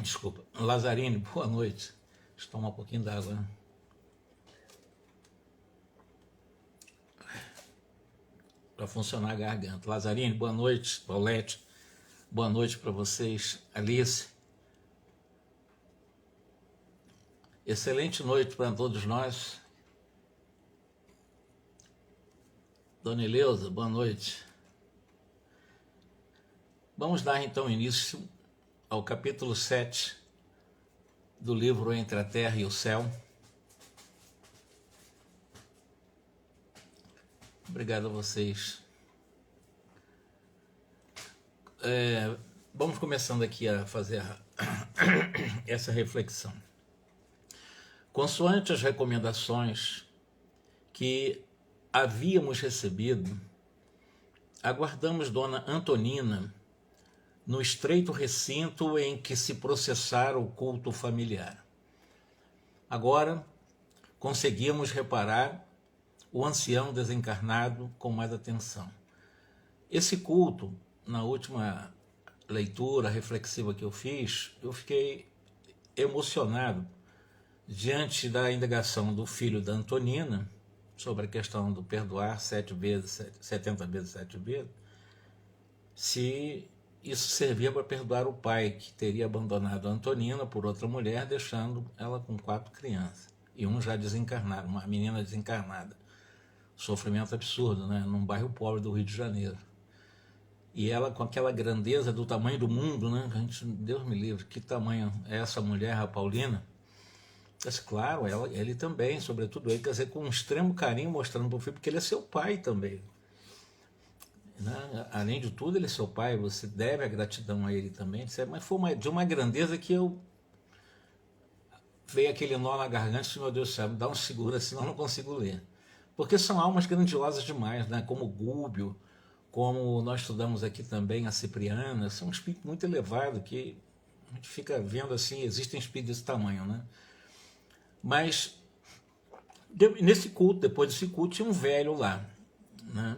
Desculpa. Lazarine, boa noite. Deixa eu tomar um pouquinho d'água, né? Para funcionar a garganta. Lazarine, boa noite. Paulette, boa noite para vocês. Alice, excelente noite para todos nós. Dona Eleusa, boa noite. Vamos dar então início ao capítulo 7 do livro Entre a Terra e o Céu. Obrigado a vocês. Vamos começando aqui a fazer essa reflexão. Consoante as recomendações que havíamos recebido, aguardamos Dona Antonina no estreito recinto em que se processara o culto familiar. Agora conseguimos reparar o ancião desencarnado com mais atenção. Esse culto, na última leitura reflexiva que eu fiz, eu fiquei emocionado diante da indagação do filho da Antonina sobre a questão do perdoar 70 vezes 7 vezes, se isso servia para perdoar o pai que teria abandonado a Antonina por outra mulher, deixando ela com 4 crianças, e um já desencarnado, uma menina desencarnada. Sofrimento absurdo, né? Num bairro pobre do Rio de Janeiro. E ela com aquela grandeza do tamanho do mundo, né? A gente, Deus me livre, que tamanho é essa mulher, a Paulina? Mas, claro, ele também, sobretudo ele, quer dizer, com um extremo carinho mostrando para o filho, porque ele é seu pai também. Né? Além de tudo, ele é seu pai, você deve a gratidão a ele também. Mas foi de uma grandeza que veio aquele nó na garganta e disse, meu Deus do céu, me dá um seguro, senão eu não consigo ler. Porque são almas grandiosas demais, né? Como Gúbio, como nós estudamos aqui também, a Cipriana, são um espírito muito elevado que a gente fica vendo assim, existem espíritos desse tamanho, né? Mas nesse culto, depois desse culto, tinha um velho lá, né?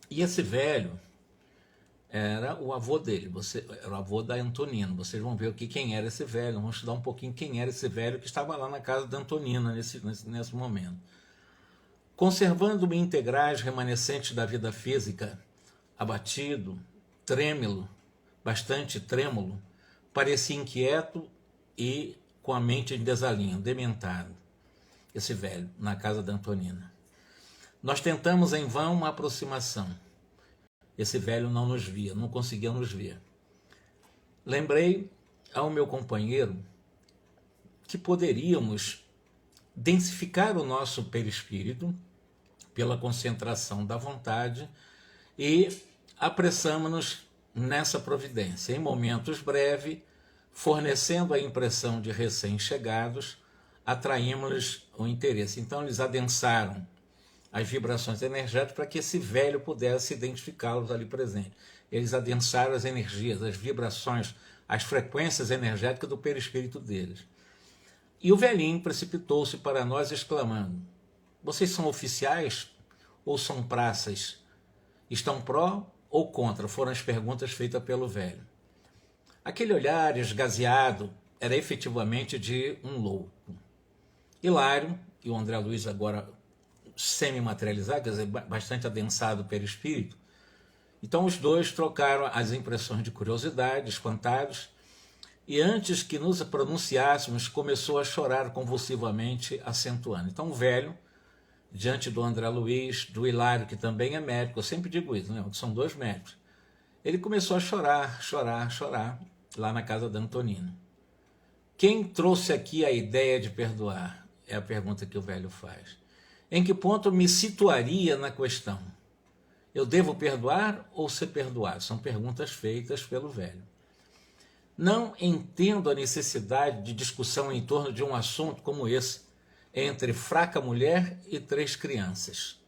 E esse velho era o avô dele, era o avô da Antonina. Vocês vão ver aqui quem era esse velho, vamos estudar um pouquinho quem era esse velho que estava lá na casa da Antonina nesse momento. Conservando-me integrais remanescentes da vida física, abatido, trêmulo, bastante trêmulo, parecia inquieto e com a mente em desalinho, dementado, esse velho, na casa da Antonina. Nós tentamos em vão uma aproximação. Esse velho não nos via, não conseguia nos ver. Lembrei ao meu companheiro que poderíamos densificar o nosso perispírito pela concentração da vontade e apressamos-nos nessa providência. Em momentos breves, fornecendo a impressão de recém-chegados, atraímos o interesse. Então eles adensaram as vibrações energéticas para que esse velho pudesse identificá-los ali presente. Eles adensaram as energias, as vibrações, as frequências energéticas do perispírito deles. E o velhinho precipitou-se para nós exclamando, vocês são oficiais ou são praças? Estão pró ou contra? Foram as perguntas feitas pelo velho. Aquele olhar esgazeado era efetivamente de um louco. Hilário, e o André Luiz agora semi-materializado, quer dizer, bastante adensado pelo espírito. Então os dois trocaram as impressões de curiosidade, espantados, e antes que nos pronunciássemos, começou a chorar convulsivamente, acentuando. Então o velho, diante do André Luiz, do Hilário, que também é médico, eu sempre digo isso, né? São 2 médicos, ele começou a chorar, lá na casa da Antonina. Quem trouxe aqui a ideia de perdoar? É a pergunta que o velho faz. Em que ponto me situaria na questão? Eu devo perdoar ou ser perdoado? São perguntas feitas pelo velho. Não entendo a necessidade de discussão em torno de um assunto como esse, entre fraca mulher e 3 crianças.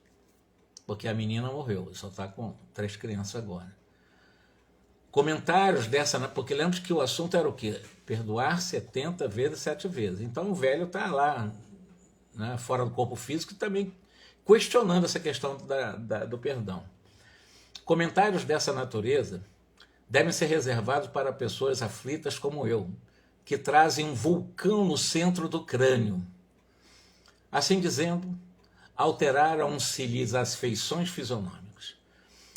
Porque a menina morreu, só está com 3 crianças agora. Comentários dessa, porque lembra que o assunto era o quê? Perdoar 70 vezes 7 vezes. Então o velho está lá, né, fora do corpo físico, também questionando essa questão do perdão. Comentários dessa natureza devem ser reservados para pessoas aflitas como eu, que trazem um vulcão no centro do crânio. Assim dizendo, alteraram-se-lhes as feições fisionômicas.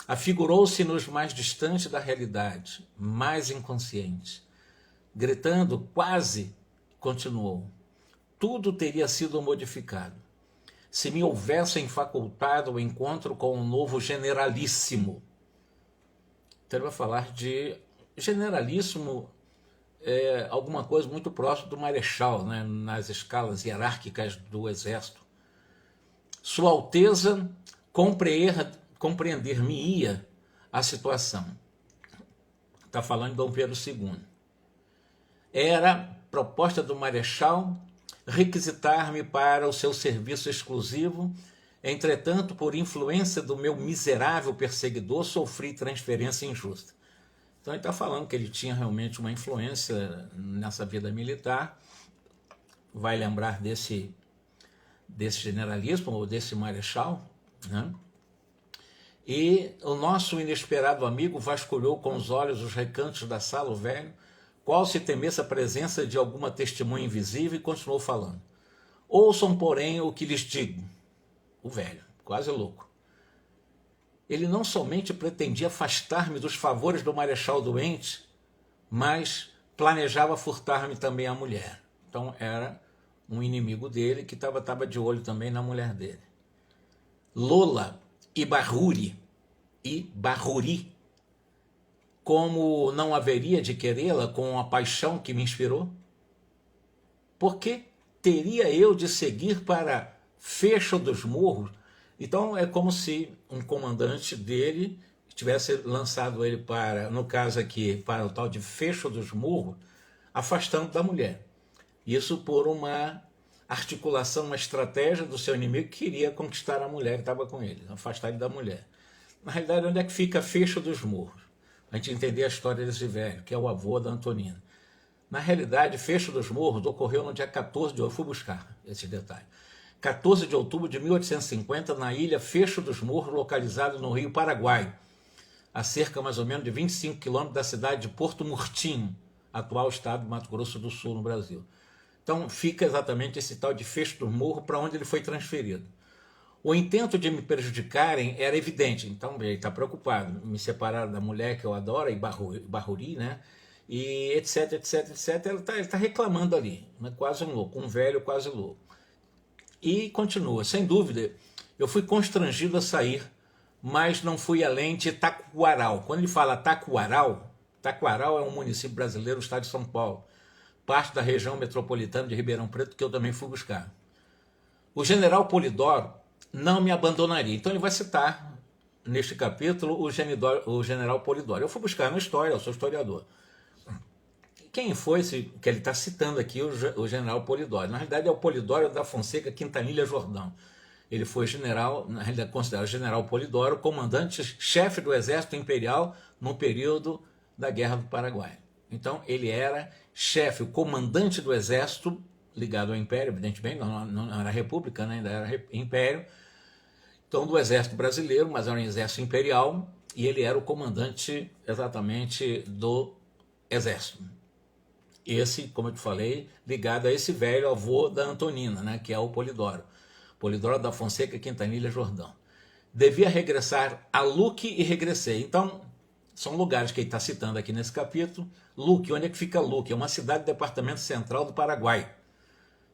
Afigurou-se-nos mais distante da realidade, mais inconsciente. Gritando, quase, continuou, tudo teria sido modificado se me houvessem facultado o encontro com um novo generalíssimo. Então ele vai falar de generalíssimo, alguma coisa muito próximo do marechal, né, nas escalas hierárquicas do exército. Sua Alteza compreender-me-ia a situação. Está falando de Dom Pedro II. Era proposta do marechal requisitar-me para o seu serviço exclusivo. Entretanto, por influência do meu miserável perseguidor, sofri transferência injusta. Então ele está falando que ele tinha realmente uma influência nessa vida militar. Vai lembrar desse generalismo ou desse marechal, né? E o nosso inesperado amigo vasculhou com os olhos os recantos da sala, o velho, qual se temesse a presença de alguma testemunha invisível, e continuou falando. Ouçam, porém, o que lhes digo. O velho, quase louco. Ele não somente pretendia afastar-me dos favores do marechal doente, mas planejava furtar-me também a mulher. Então era um inimigo dele que estava de olho também na mulher dele. Lola e Bahuri, como não haveria de querê-la com a paixão que me inspirou? Por que teria eu de seguir para Fecho dos Morros? Então é como se um comandante dele tivesse lançado ele para, no caso aqui, para o tal de Fecho dos Morros, afastando da mulher. Isso por uma articulação, uma estratégia do seu inimigo que queria conquistar a mulher que estava com ele, afastar ele da mulher. Na realidade, onde é que fica Fecho dos Morros? A gente entender a história desse velho, que é o avô da Antonina. Na realidade, Fecho dos Morros ocorreu no dia 14 de outubro, eu fui buscar esse detalhe, 14 de outubro de 1850, na ilha Fecho dos Morros, localizado no Rio Paraguai, a cerca mais ou menos de 25 quilômetros da cidade de Porto Murtinho, atual estado do Mato Grosso do Sul, no Brasil. Então fica exatamente esse tal de Fecho dos Morros, para onde ele foi transferido. O intento de me prejudicarem era evidente, então ele está preocupado, me separar da mulher que eu adoro, e Bahuri, né? E etc, etc, etc. Ele tá reclamando ali, né? Quase um louco, um velho quase louco. E continua, sem dúvida, eu fui constrangido a sair, mas não fui além de Taquaral. Quando ele fala Taquaral, Taquaral é um município brasileiro do estado de São Paulo, parte da região metropolitana de Ribeirão Preto, que eu também fui buscar. O general Polidoro não me abandonaria. Então ele vai citar, neste capítulo, o general Polidoro. Eu fui buscar na história, eu sou historiador. Quem foi esse que ele está citando aqui, o general Polidoro? Na realidade é o Polidoro da Fonseca Quintanilha Jordão. Ele foi general, na realidade considerado general Polidoro, comandante-chefe do Exército Imperial no período da Guerra do Paraguai. Então ele era chefe, o comandante do Exército, ligado ao Império, evidentemente, não era República, né? Ainda era Império, então do Exército Brasileiro, mas era um exército imperial, e ele era o comandante exatamente do Exército. Esse, como eu te falei, ligado a esse velho avô da Antonina, né? Que é o Polidoro. Polidoro da Fonseca Quintanilha Jordão. Devia regressar a Luque e regressei. Então, são lugares que ele está citando aqui nesse capítulo. Luque, onde é que fica Luque? É uma cidade do departamento central do Paraguai.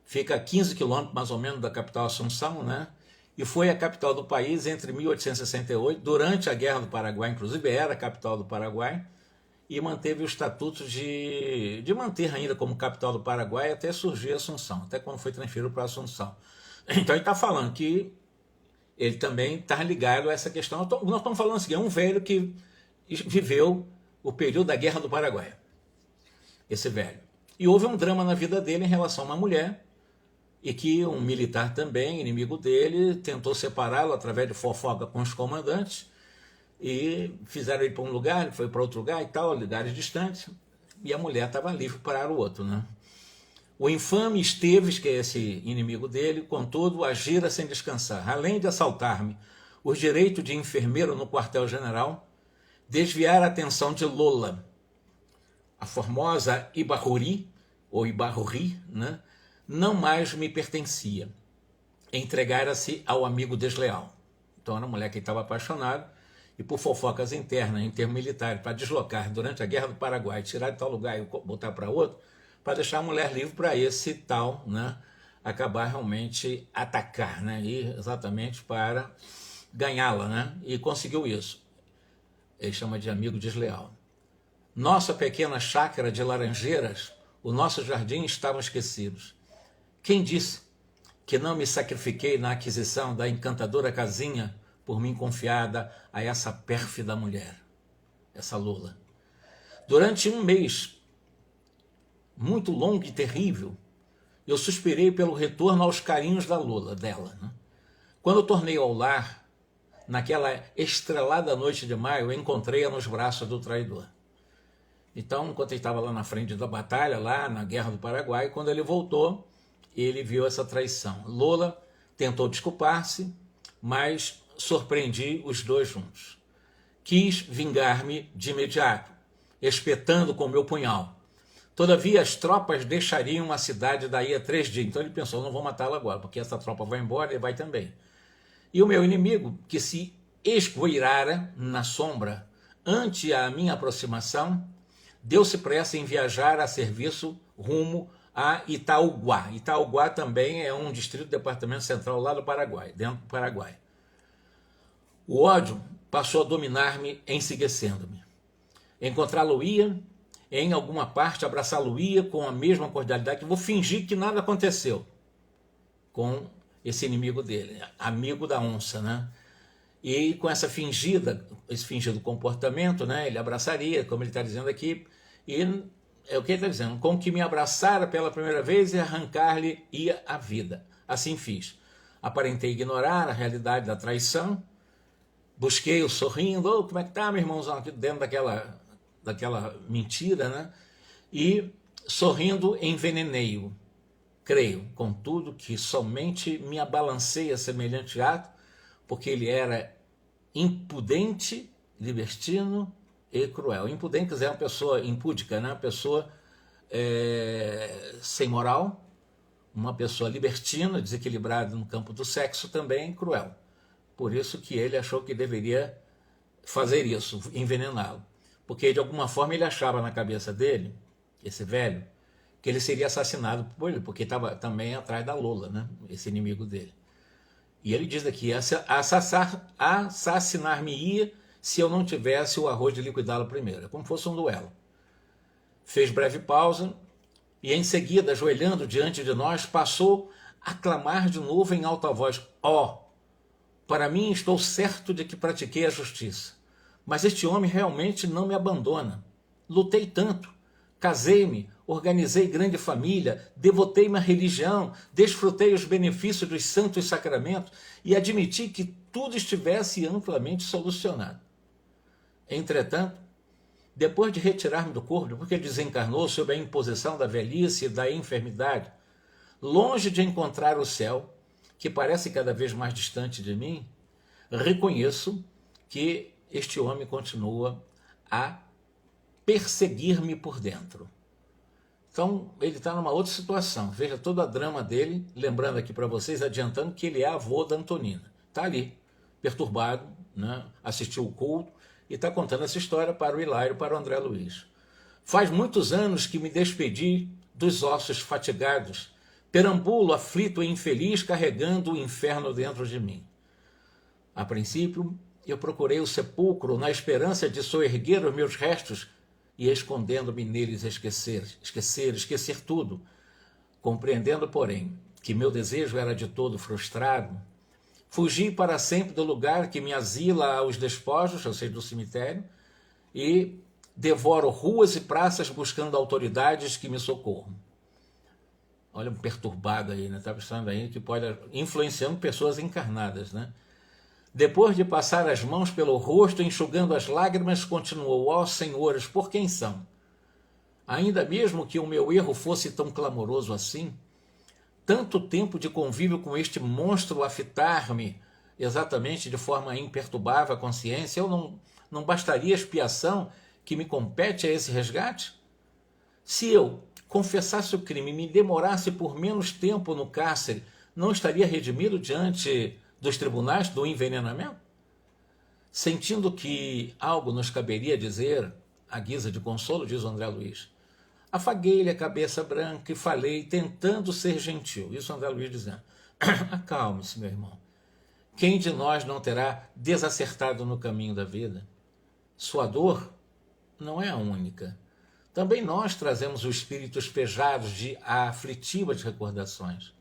Fica a 15 quilômetros mais ou menos da capital Assunção, né? E foi a capital do país entre 1868, durante a Guerra do Paraguai, inclusive era a capital do Paraguai, e manteve o estatuto de manter ainda como capital do Paraguai até surgir Assunção, até quando foi transferido para Assunção. Então ele está falando que ele também está ligado a essa questão. Nós estamos falando assim, é um velho que viveu o período da Guerra do Paraguai, esse velho. E houve um drama na vida dele em relação a uma mulher, e que um militar também, inimigo dele, tentou separá-lo através de fofoca com os comandantes, e fizeram ele para um lugar, ele foi para outro lugar e tal, lugares distantes, e a mulher estava livre para o outro, né? O infame Esteves, que é esse inimigo dele, contudo, agira sem descansar. Além de assaltar-me os direitos de enfermeiro no quartel-general, desviar a atenção de Lola, a formosa Ibahuri, ou Ibarri, né, não mais me pertencia. Entregara-se ao amigo desleal. Então era uma mulher que estava apaixonada e por fofocas internas, em termos militares, para deslocar durante a Guerra do Paraguai, tirar de tal lugar e botar para outro, para deixar a mulher livre para esse tal, né, acabar realmente atacar, né, e exatamente para ganhá-la, né, e conseguiu isso. Ele chama de amigo desleal. Nossa pequena chácara de laranjeiras, o nosso jardim estavam esquecidos. Quem disse que não me sacrifiquei na aquisição da encantadora casinha por mim confiada a essa pérfida mulher, essa Lola? Durante um mês, muito longo e terrível, eu suspirei pelo retorno aos carinhos da Lola, dela, né? Quando eu tornei ao lar, naquela estrelada noite de maio, eu encontrei-a nos braços do traidor. Então, enquanto ele estava lá na frente da batalha, lá na Guerra do Paraguai, quando ele voltou, ele viu essa traição. Lola tentou desculpar-se, mas surpreendi os dois juntos. Quis vingar-me de imediato, espetando com meu punhal. Todavia, as tropas deixariam a cidade daí a 3 dias. Então ele pensou, não vou matá-la agora, porque essa tropa vai embora, ele vai também. E o meu inimigo, que se esgueirara na sombra ante a minha aproximação, deu-se pressa em viajar a serviço rumo a Itaúguá. Itaúguá também é um distrito do departamento central lá do Paraguai, dentro do Paraguai. O ódio passou a dominar-me, ensiquecendo-me. Encontrá-lo-ia, em alguma parte, abraçá-lo-ia com a mesma cordialidade, que vou fingir que nada aconteceu com esse inimigo dele, amigo da onça, né? E com esse fingido comportamento, né, ele abraçaria, como ele está dizendo aqui, e é o que ele está dizendo, com que me abraçara pela primeira vez e arrancar-lhe ia a vida. Assim fiz. Aparentei ignorar a realidade da traição, busquei-o sorrindo, oh, como é que tá, meu irmãozão, aqui dentro daquela mentira, né? E sorrindo envenenei-o. Creio, contudo, que somente me abalancei a semelhante ato, porque ele era impudente, libertino e cruel. Impudente quer dizer uma pessoa impúdica, né? Uma pessoa sem moral, uma pessoa libertina, desequilibrada no campo do sexo, também cruel. Por isso que ele achou que deveria fazer isso, envenená-lo. Porque de alguma forma ele achava na cabeça dele, esse velho, que ele seria assassinado por ele, porque estava também atrás da Lola, né? Esse inimigo dele. E ele diz aqui, assassinar-me-ia se eu não tivesse o arroz de liquidá-lo primeiro. É como se fosse um duelo. Fez breve pausa e em seguida, ajoelhando diante de nós, passou a clamar de novo em alta voz, ó, para mim estou certo de que pratiquei a justiça, mas este homem realmente não me abandona. Lutei tanto, casei-me, organizei grande família, devotei-me à religião, desfrutei os benefícios dos santos sacramentos e admiti que tudo estivesse amplamente solucionado. Entretanto, depois de retirar-me do corpo, porque desencarnou sob a imposição da velhice e da enfermidade, longe de encontrar o céu, que parece cada vez mais distante de mim, reconheço que este homem continua a perseguir-me por dentro. Então, ele está numa outra situação. Veja todo o drama dele, lembrando aqui para vocês, adiantando que ele é avô da Antonina. Está ali, perturbado, né? Assistiu o culto e está contando essa história para o Hilário, para o André Luiz. Faz muitos anos que me despedi dos ossos fatigados, perambulo aflito e infeliz, carregando o inferno dentro de mim. A princípio, eu procurei o sepulcro na esperança de soerguer os meus restos e, escondendo-me neles, esquecer tudo, compreendendo, porém, que meu desejo era de todo frustrado, fugi para sempre do lugar que me asila aos despojos, ou seja, do cemitério, e devoro ruas e praças buscando autoridades que me socorram. Olha, perturbado aí, né? Está pensando aí que pode influenciando pessoas encarnadas, né? Depois de passar as mãos pelo rosto, enxugando as lágrimas, continuou, ó senhores, por quem são? Ainda mesmo que o meu erro fosse tão clamoroso assim, tanto tempo de convívio com este monstro a fitar-me exatamente de forma imperturbável a consciência, eu não bastaria a expiação que me compete a esse resgate? Se eu, confessasse o crime e me demorasse por menos tempo no cárcere, não estaria redimido diante dos tribunais do envenenamento? Sentindo que algo nos caberia dizer, à guisa de consolo, diz o André Luiz, afaguei-lhe a cabeça branca e falei, tentando ser gentil. Isso o André Luiz dizendo, acalme-se, meu irmão. Quem de nós não terá desacertado no caminho da vida? Sua dor não é a única. Também nós trazemos os espíritos pesados de aflitivas recordações.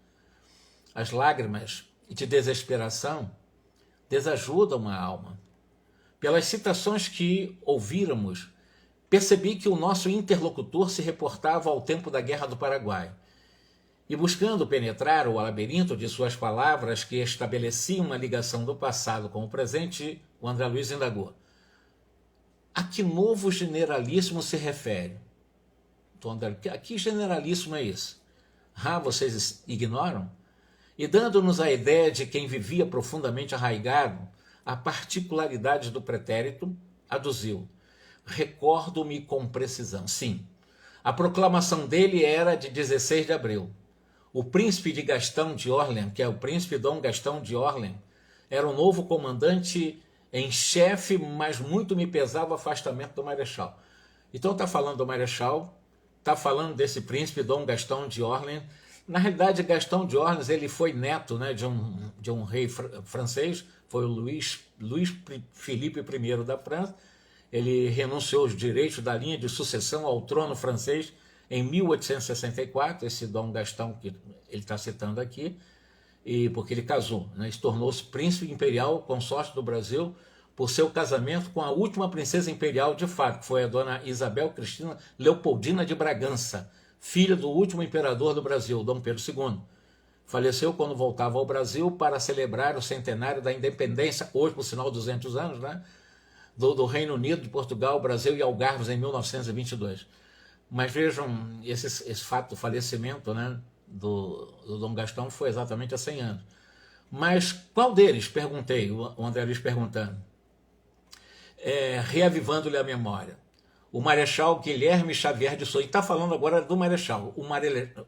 As lágrimas de desesperação desajudam a alma. Pelas citações que ouvíramos, percebi que o nosso interlocutor se reportava ao tempo da Guerra do Paraguai. E buscando penetrar o labirinto de suas palavras que estabeleciam uma ligação do passado com o presente, o André Luiz indagou. A que novo generalíssimo se refere? Então, André, a que generalíssimo é esse? Vocês ignoram? E dando-nos a ideia de quem vivia profundamente arraigado, a particularidade do pretérito, aduziu. Recordo-me com precisão. Sim, a proclamação dele era de 16 de abril. O príncipe de Gastão de Orléans, que é o príncipe Dom Gastão de Orléans, era o novo comandante em chefe, mas muito me pesava o afastamento do Marechal. Então está falando do Marechal, está falando desse príncipe Dom Gastão de Orléans. Na realidade, Gastão de Orléans ele foi neto, né, de um rei francês, foi o Luís Felipe I da França. Ele renunciou aos direitos da linha de sucessão ao trono francês em 1864, esse Dom Gastão que ele está citando aqui, e porque ele casou, né, se tornou-se príncipe imperial consorte do Brasil por seu casamento com a última princesa imperial de fato, que foi a dona Isabel Cristina Leopoldina de Bragança, filha do último imperador do Brasil, Dom Pedro II. Faleceu quando voltava ao Brasil para celebrar o centenário da independência, hoje por sinal 200 anos, né, do Reino Unido, de Portugal, Brasil e Algarves em 1922. Mas vejam, esse fato do falecimento, né, do Dom Gastão foi exatamente há 100 anos. Mas qual deles? Perguntei, o André Luiz perguntando, reavivando-lhe a memória. O Marechal Guilherme Xavier de Souza. E está falando agora do Marechal.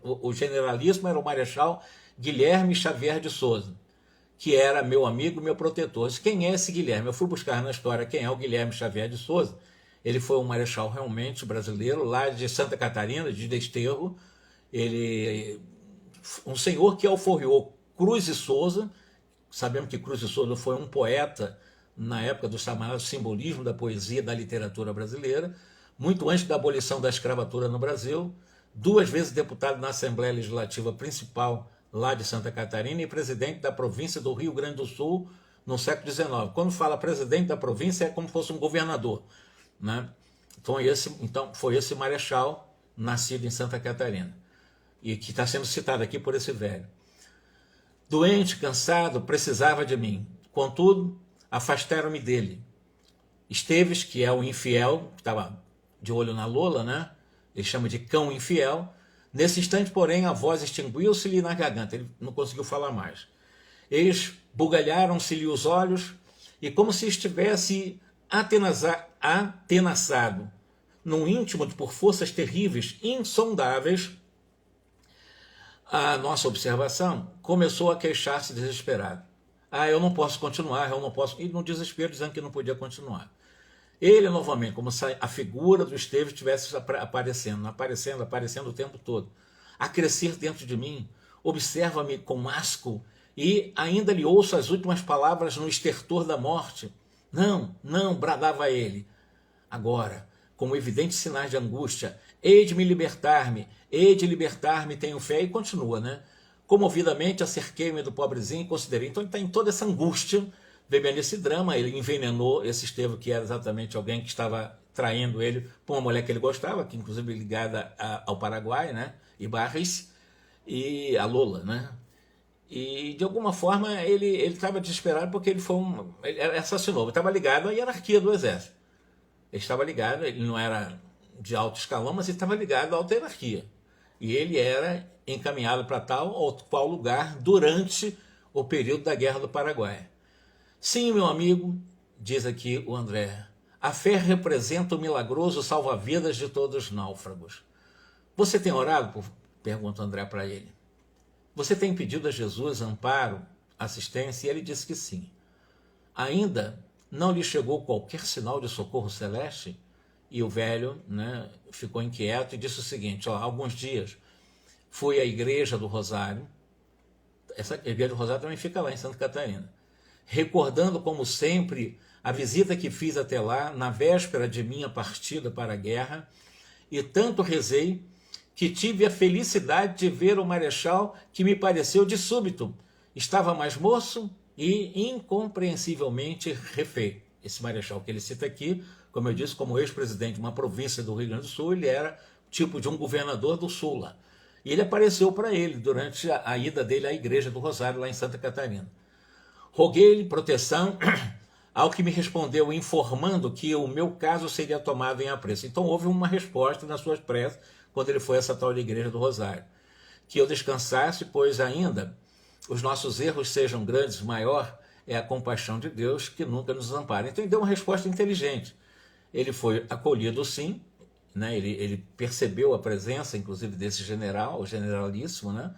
O generalíssimo era o Marechal Guilherme Xavier de Souza, que era meu amigo, meu protetor. Quem é esse Guilherme? Eu fui buscar na história quem é o Guilherme Xavier de Souza. Ele foi um marechal realmente brasileiro, lá de Santa Catarina, de Desterro. Ele, um senhor que alforriou Cruz e Souza. Sabemos que Cruz e Souza foi um poeta na época do chamado simbolismo da poesia da literatura brasileira, muito antes da abolição da escravatura no Brasil, 2 vezes deputado na Assembleia Legislativa Principal lá de Santa Catarina e presidente da província do Rio Grande do Sul no século XIX. Quando fala presidente da província é como se fosse um governador, né? Então foi esse marechal nascido em Santa Catarina e que está sendo citado aqui por esse velho. Doente, cansado, precisava de mim. Contudo, afastaram-me dele. Esteves, que é o infiel, que estava de olho na Lola, né? Ele chama de cão infiel. Nesse instante, porém, a voz extinguiu-se-lhe na garganta. Ele não conseguiu falar mais. Eles bugalharam-se-lhe os olhos e, como se estivesse atenaçado num íntimo por forças terríveis, insondáveis, a nossa observação começou a queixar-se desesperado. Eu não posso continuar, eu não posso. E no desespero dizendo que não podia continuar. Ele novamente, como se a figura do Esteves estivesse aparecendo o tempo todo. A crescer dentro de mim, observa-me com asco e ainda lhe ouço as últimas palavras no estertor da morte. Não, não, bradava ele. Agora, com evidentes sinais de angústia, hei de libertar-me, tenho fé, e continua, né? Comovidamente acerquei-me do pobrezinho e considerei. Então ele está em toda essa angústia, bebendo esse drama. Ele envenenou esse Estevão, que era exatamente alguém que estava traindo ele por uma mulher que ele gostava, que inclusive ligada ao Paraguai, né? Ibarres, e a Lola, né? E de alguma forma ele estava desesperado porque ele assassinou. Ele estava ligado à hierarquia do exército. Ele estava ligado, ele não era de alto escalão, mas ele estava ligado à alta hierarquia. E ele era encaminhado para tal ou qual lugar durante o período da Guerra do Paraguai. Sim, meu amigo, diz aqui o André, a fé representa o milagroso salva-vidas de todos os náufragos. Você tem orado? Pergunta André para ele. Você tem pedido a Jesus amparo, assistência? E ele disse que sim. Ainda não lhe chegou qualquer sinal de socorro celeste? E o velho, né, ficou inquieto e disse o seguinte: ó, há alguns dias fui à igreja do Rosário. Essa igreja do Rosário também fica lá em Santa Catarina. Recordando, como sempre, a visita que fiz até lá na véspera de minha partida para a guerra, e tanto rezei que tive a felicidade de ver o marechal, que me pareceu de súbito estava mais moço e incompreensivelmente refeito. Esse marechal que ele cita aqui, como eu disse, como ex-presidente de uma província do Rio Grande do Sul, ele era tipo de um governador do Sul lá. E ele apareceu para ele durante a ida dele à igreja do Rosário, lá em Santa Catarina. Roguei-lhe proteção, ao que me respondeu informando que o meu caso seria tomado em apreço. Então houve uma resposta nas suas preces quando ele foi a essa tal de igreja do Rosário. Que eu descansasse, pois ainda os nossos erros sejam grandes, maior é a compaixão de Deus que nunca nos ampara. Então ele deu uma resposta inteligente. Ele foi acolhido sim, né? Ele percebeu a presença, inclusive, desse general, o generalíssimo, né?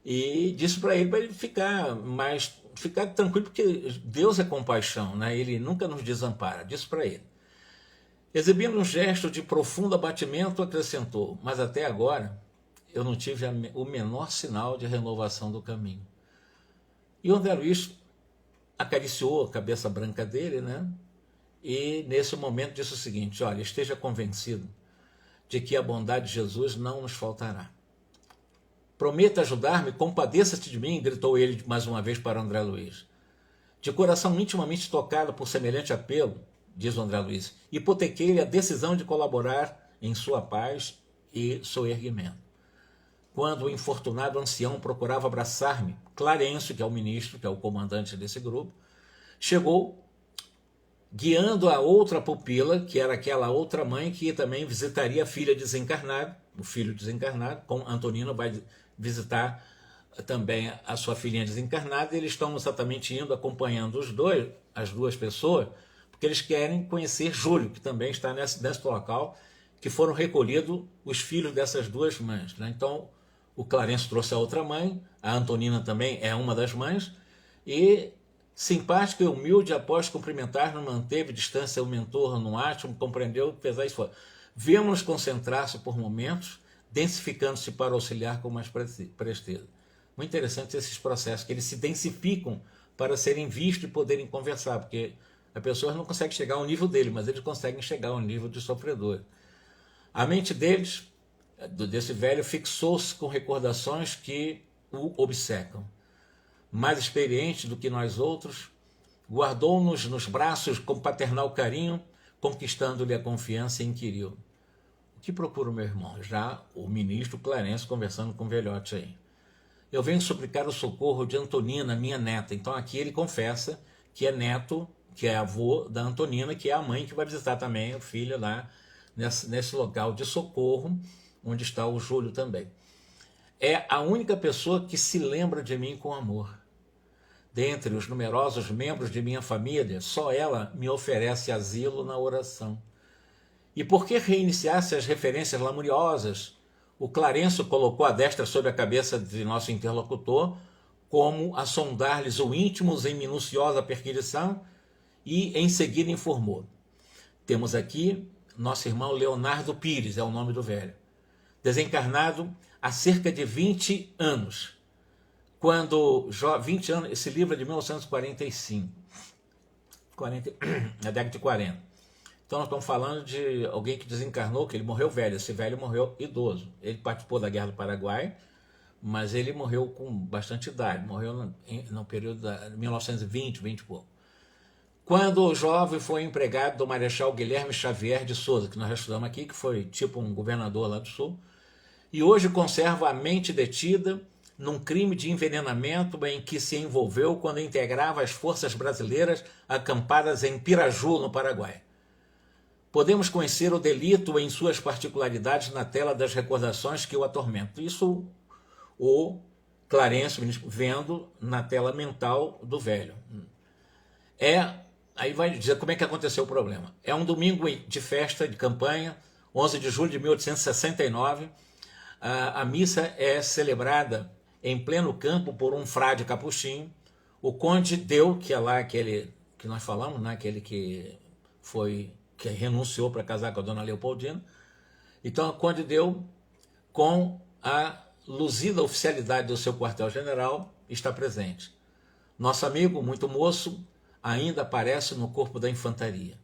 E disse para ele ficar tranquilo, porque Deus é compaixão, né? Ele nunca nos desampara, disse para ele. Exibindo um gesto de profundo abatimento, acrescentou: mas até agora eu não tive o menor sinal de renovação do caminho. E o André Luiz acariciou a cabeça branca dele, né? E nesse momento disse o seguinte: olha, esteja convencido de que a bondade de Jesus não nos faltará. Prometa ajudar-me, compadeça-te de mim, gritou ele mais uma vez para André Luiz. De coração intimamente tocado por semelhante apelo, diz o André Luiz, hipotequei-lhe a decisão de colaborar em sua paz e soerguimento. Quando o infortunado ancião procurava abraçar-me, Clarencio, que é o ministro, que é o comandante desse grupo, chegou guiando a outra pupila, que era aquela outra mãe que também visitaria a filha desencarnada, o filho desencarnado, como Antonina vai visitar também a sua filhinha desencarnada, e eles estão exatamente indo, acompanhando as duas pessoas, porque eles querem conhecer Júlio, que também está nesse local, que foram recolhidos os filhos dessas duas mães, né? Então, o Clarencio trouxe a outra mãe, a Antonina também é uma das mães, e simpático e humilde, após cumprimentar, não manteve distância o mentor no átimo, compreendeu, apesar disso, vemos-nos concentrar-se por momentos, densificando-se para auxiliar com mais presteza. Muito interessante esses processos, que eles se densificam para serem vistos e poderem conversar, porque a pessoa não consegue chegar ao nível dele, mas eles conseguem chegar ao nível de sofredor. A mente deles, desse velho, fixou-se com recordações que o obcecam. Mais experiente do que nós outros, guardou-nos nos braços com paternal carinho, conquistando-lhe a confiança e inquiriu: o que procura o meu irmão? Já o ministro Clarencio conversando com o velhote aí. Eu venho suplicar o socorro de Antonina, minha neta. Então aqui ele confessa que é neto, que é avô da Antonina, que é a mãe que vai visitar também o filho lá nesse local de socorro, onde está o Júlio também. É a única pessoa que se lembra de mim com amor. Dentre os numerosos membros de minha família, só ela me oferece asilo na oração. E por que reiniciar-se as referências lamuriosas? O Clarencio colocou a destra sobre a cabeça de nosso interlocutor, como a sondar-lhes o íntimos em minuciosa perquisição, e em seguida informou: temos aqui nosso irmão Leonardo Pires, é o nome do velho, desencarnado há cerca de 20 anos. 20 anos, esse livro é de 1945, na década de 40. Então nós estamos falando de alguém que desencarnou, que ele morreu velho, esse velho morreu idoso. Ele participou da Guerra do Paraguai, mas ele morreu com bastante idade, morreu no período de 1920, 20 e pouco. Quando o jovem foi empregado do Marechal Guilherme Xavier de Souza, que nós já estudamos aqui, que foi tipo um governador lá do Sul, e hoje conserva a mente detida num crime de envenenamento em que se envolveu quando integrava as forças brasileiras acampadas em Piraju, no Paraguai. Podemos conhecer o delito em suas particularidades na tela das recordações que o atormentam. Isso o Clarencio vendo na tela mental do velho. Aí vai dizer como é que aconteceu o problema. É um domingo de festa de campanha, 11 de julho de 1869, a missa é celebrada em pleno campo por um frade capuchinho, o conde Deu, que é lá aquele que nós falamos, né? Aquele que renunciou para casar com a dona Leopoldina. Então, o conde Deu, com a luzida oficialidade do seu quartel-general, está presente. Nosso amigo, muito moço, ainda aparece no corpo da infantaria.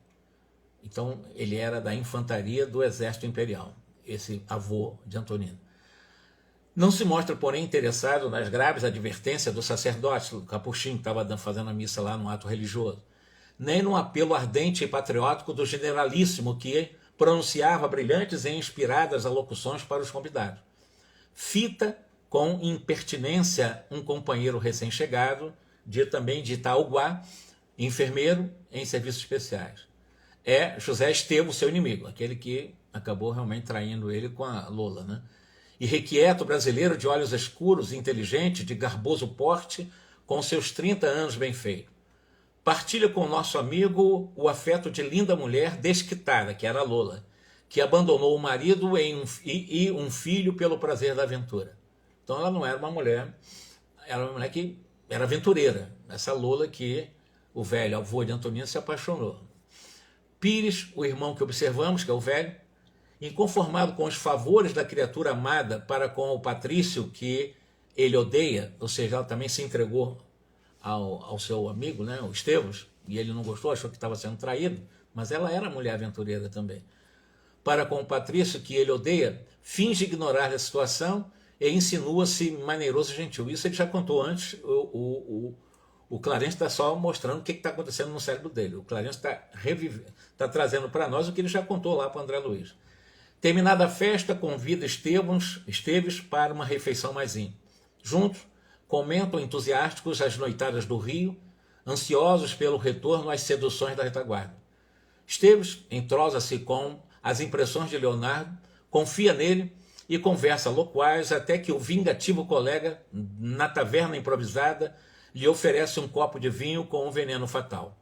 Então, ele era da infantaria do exército imperial, esse avô de Antonina. Não se mostra, porém, interessado nas graves advertências do sacerdote, o capuchinho, que estava fazendo a missa lá no ato religioso, nem no apelo ardente e patriótico do generalíssimo, que pronunciava brilhantes e inspiradas alocuções para os convidados. Fita com impertinência um companheiro recém-chegado, também de Itaúguá, enfermeiro em serviços especiais. É José Estevão, seu inimigo, aquele que acabou realmente traindo ele com a Lola, né? Irrequieto brasileiro de olhos escuros, inteligente, de garboso porte, com seus 30 anos bem feitos. Partilha com o nosso amigo o afeto de linda mulher desquitada, que era a Lola, que abandonou o marido e um filho pelo prazer da aventura. Então ela não era uma mulher, era uma mulher que era aventureira, essa Lola que o velho avô de Antonina se apaixonou. Pires, o irmão que observamos, que é o velho, inconformado com os favores da criatura amada para com o Patrício, que ele odeia, ou seja, ela também se entregou ao seu amigo, né, o Estevos, e ele não gostou, achou que estava sendo traído, mas ela era mulher aventureira também. Para com o Patrício, que ele odeia, finge ignorar a situação e insinua-se maneiroso e gentil. Isso ele já contou antes, o Clarence está só mostrando o que está acontecendo no cérebro dele. O Clarence está trazendo para nós o que ele já contou lá para o André Luiz. Terminada a festa, convida Esteves para uma refeição mais íntima. Juntos, comentam entusiásticos as noitadas do Rio, ansiosos pelo retorno às seduções da retaguarda. Esteves entrosa-se com as impressões de Leonardo, confia nele e conversa loquaz até que o vingativo colega, na taverna improvisada, lhe oferece um copo de vinho com um veneno fatal.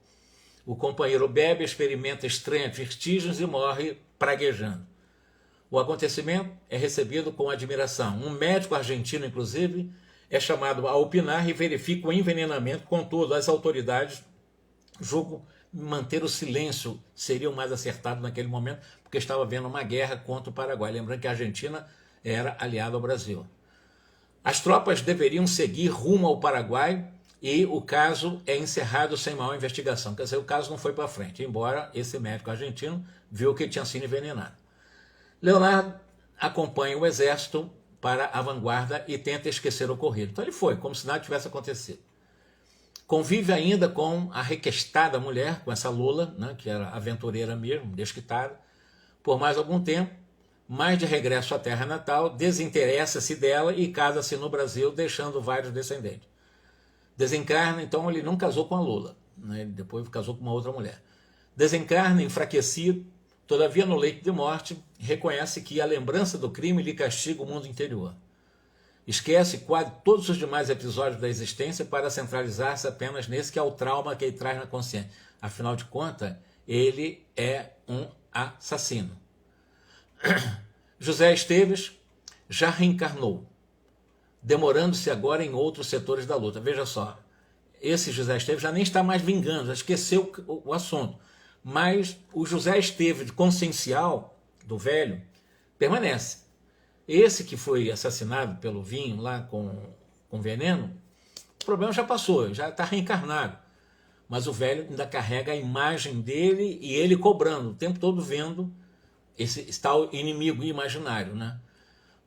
O companheiro bebe, experimenta estranhas vertigens e morre praguejando. O acontecimento é recebido com admiração. Um médico argentino, inclusive, é chamado a opinar e verifica o envenenamento. Contudo, as autoridades julgam manter o silêncio seria o mais acertado naquele momento, porque estava havendo uma guerra contra o Paraguai. Lembrando que a Argentina era aliada ao Brasil. As tropas deveriam seguir rumo ao Paraguai e o caso é encerrado sem maior investigação. Quer dizer, o caso não foi para frente, embora esse médico argentino viu que tinha sido envenenado. Leonardo acompanha o exército para a vanguarda e tenta esquecer o ocorrido. Então ele foi, como se nada tivesse acontecido. Convive ainda com a requestada mulher, com essa Lola, né, que era aventureira mesmo, desquitada, por mais algum tempo, mas de regresso à terra natal, desinteressa-se dela e casa-se no Brasil, deixando vários descendentes. Desencarna, então ele não casou com a Lola, né, ele depois casou com uma outra mulher. Desencarna, enfraquecido, todavia no leito de morte, reconhece que a lembrança do crime lhe castiga o mundo interior. Esquece quase todos os demais episódios da existência para centralizar-se apenas nesse que é o trauma que ele traz na consciência. Afinal de contas, ele é um assassino. José Esteves já reencarnou, demorando-se agora em outros setores da luta. Veja só, esse José Esteves já nem está mais vingando, já esqueceu o assunto. Mas o José Esteves consciencial do velho permanece. Esse que foi assassinado pelo vinho lá com veneno, o problema já passou, já está reencarnado. Mas o velho ainda carrega a imagem dele e ele cobrando, o tempo todo vendo esse tal inimigo imaginário, né?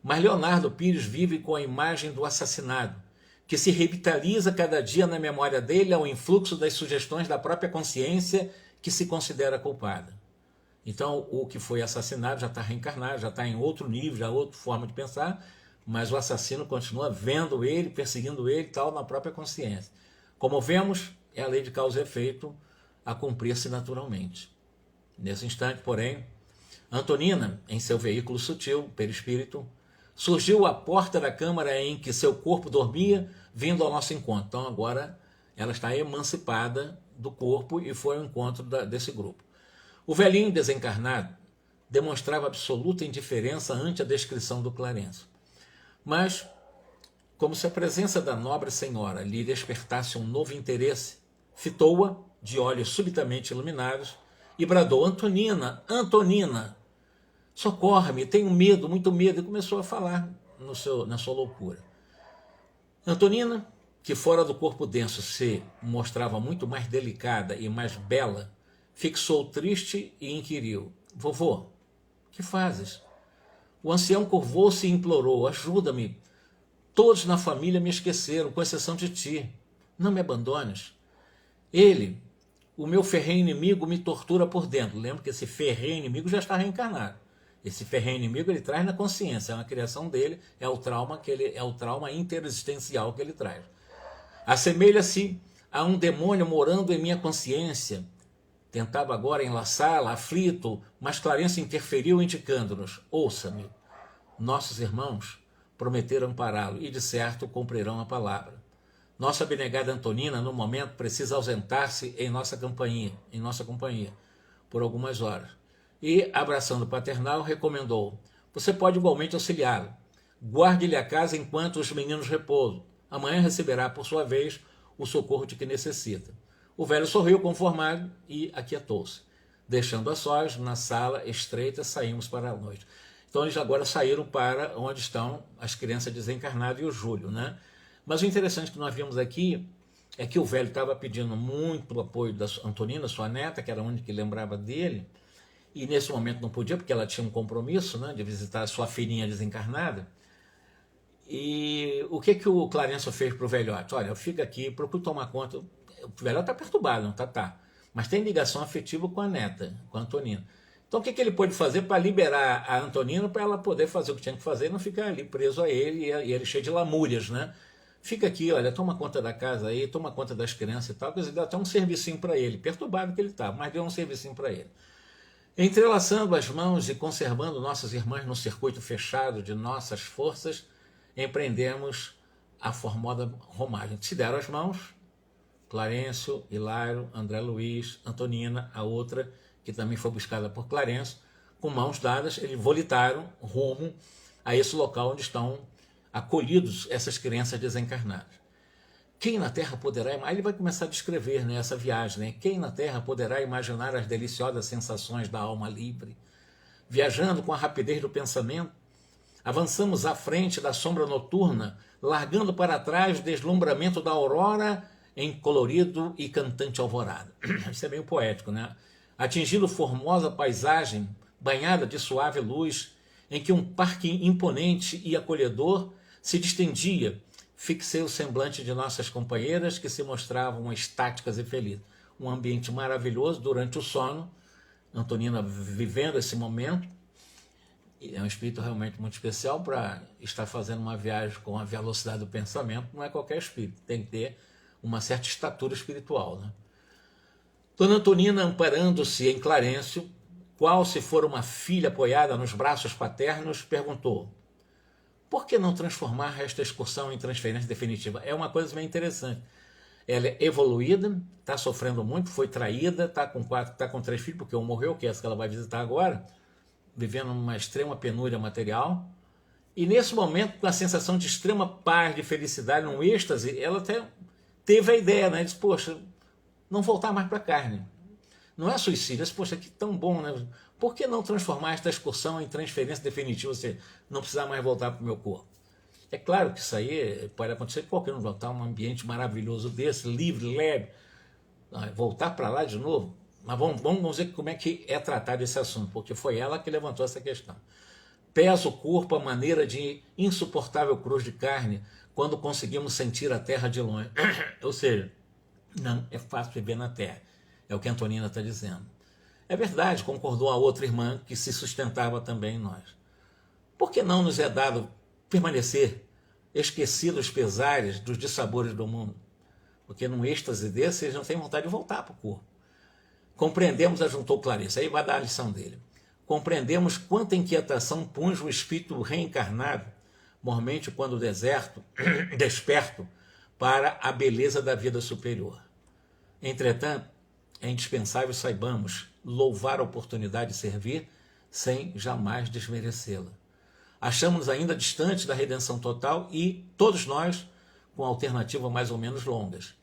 Mas Leonardo Pires vive com a imagem do assassinado, que se revitaliza cada dia na memória dele ao influxo das sugestões da própria consciência que se considera culpada. Então, o que foi assassinado já está reencarnado, já está em outro nível, já outra forma de pensar, mas o assassino continua vendo ele, perseguindo ele e tal, na própria consciência. Como vemos, é a lei de causa e efeito a cumprir-se naturalmente. Nesse instante, porém, Antonina, em seu veículo sutil, perispírito, surgiu à porta da câmara em que seu corpo dormia, vindo ao nosso encontro. Então, agora, ela está emancipada do corpo e foi ao encontro desse grupo. O velhinho desencarnado demonstrava absoluta indiferença ante a descrição do Clarence. Mas, como se a presença da nobre senhora lhe despertasse um novo interesse, fitou-a, de olhos subitamente iluminados, e bradou: Antonina, Antonina, socorre-me, tenho medo, muito medo, e começou a falar na sua loucura. Antonina, que fora do corpo denso se mostrava muito mais delicada e mais bela, fixou triste e inquiriu: Vovô, que fazes? O ancião curvou-se e implorou: Ajuda-me. Todos na família me esqueceram, com exceção de ti. Não me abandones. Ele, o meu ferrenho inimigo, me tortura por dentro. Lembra que esse ferrenho inimigo já está reencarnado. Esse ferrenho inimigo ele traz na consciência, é uma criação dele, é o trauma interexistencial que ele traz. Assemelha-se a um demônio morando em minha consciência. Tentava agora enlaçá-la, aflito, mas Clarencio interferiu, indicando-nos: Ouça-me, nossos irmãos prometeram pará-lo e de certo cumprirão a palavra. Nossa abnegada Antonina, no momento, precisa ausentar-se em nossa companhia, por algumas horas. E, abraçando o paternal, recomendou: Você pode igualmente auxiliá-lo. Guarde-lhe a casa enquanto os meninos repousam. Amanhã receberá, por sua vez, o socorro de que necessita. O velho sorriu conformado e aquietou-se. Deixando a sós, na sala estreita, saímos para a noite. Então eles agora saíram para onde estão as crianças desencarnadas e o Júlio, né? Mas o interessante que nós vimos aqui é que o velho estava pedindo muito o apoio da Antonina, sua neta, que era a única que lembrava dele, e nesse momento não podia, porque ela tinha um compromisso, né, de visitar a sua filhinha desencarnada. E o que o Clarencio fez para o velhote? Olha, fica aqui, procura tomar conta. O velhote está perturbado, não tá? Mas tem ligação afetiva com a neta, com a Antonina. Então o que ele pôde fazer para liberar a Antonina, para ela poder fazer o que tinha que fazer e não ficar ali preso a ele e ele cheio de lamúrias, né? Fica aqui, olha, toma conta da casa aí, toma conta das crianças e tal. Quer dizer, deu até um servicinho para ele, perturbado que ele estava, mas deu um servicinho para ele. Entrelaçando as mãos e conservando nossas irmãs no circuito fechado de nossas forças, empreendemos a formosa romagem. Se deram as mãos, Clarencio, Hilário, André Luiz, Antonina, a outra, que também foi buscada por Clarencio, com mãos dadas, eles volitaram rumo a esse local onde estão acolhidos essas crianças desencarnadas. Quem na Terra poderá... Aí ele vai começar a descrever, né, essa viagem. Né? Quem na Terra poderá imaginar as deliciosas sensações da alma livre? Viajando com a rapidez do pensamento, avançamos à frente da sombra noturna, largando para trás o deslumbramento da aurora em colorido e cantante alvorada. Isso é meio poético, né? Atingindo formosa paisagem, banhada de suave luz, em que um parque imponente e acolhedor se distendia, fixei o semblante de nossas companheiras que se mostravam estáticas e felizes. Um ambiente maravilhoso durante o sono, Antonina vivendo esse momento. É um espírito realmente muito especial para estar fazendo uma viagem com a velocidade do pensamento. Não é qualquer espírito, tem que ter uma certa estatura espiritual. Né? Dona Antonina, amparando-se em Clarencio, qual se for uma filha apoiada nos braços paternos, perguntou: por que não transformar esta excursão em transferência definitiva? É uma coisa bem interessante. Ela é evoluída, está sofrendo muito, foi traída, está com 3 filhos, porque um morreu, que é essa que ela vai visitar agora, vivendo uma extrema penúria material. E nesse momento, com a sensação de extrema paz, de felicidade, num êxtase, ela até teve a ideia, né? Disse: poxa, não voltar mais para a carne. Não é suicídio, mas, poxa, que tão bom, né? Por que não transformar esta excursão em transferência definitiva, você não precisar mais voltar para o meu corpo? É claro que isso aí pode acontecer com qualquer um, voltar um ambiente maravilhoso desse, livre, leve, voltar para lá de novo. Mas vamos ver como é que é tratado esse assunto, porque foi ela que levantou essa questão. Pesa o corpo a maneira de insuportável cruz de carne quando conseguimos sentir a terra de longe. Ou seja, não é fácil viver na terra. É o que a Antonina está dizendo. É verdade, concordou a outra irmã que se sustentava também em nós. Por que não nos é dado permanecer esquecidos os pesares dos dissabores do mundo? Porque num êxtase desse, eles não têm vontade de voltar para o corpo. Compreendemos, ajuntou Clarice, aí vai dar a lição dele. Compreendemos quanta inquietação punge o espírito reencarnado, mormente quando deserto, desperto, para a beleza da vida superior. Entretanto, é indispensável saibamos louvar a oportunidade de servir sem jamais desmerecê-la. Achamos-nos ainda distantes da redenção total e, todos nós, com alternativas mais ou menos longas.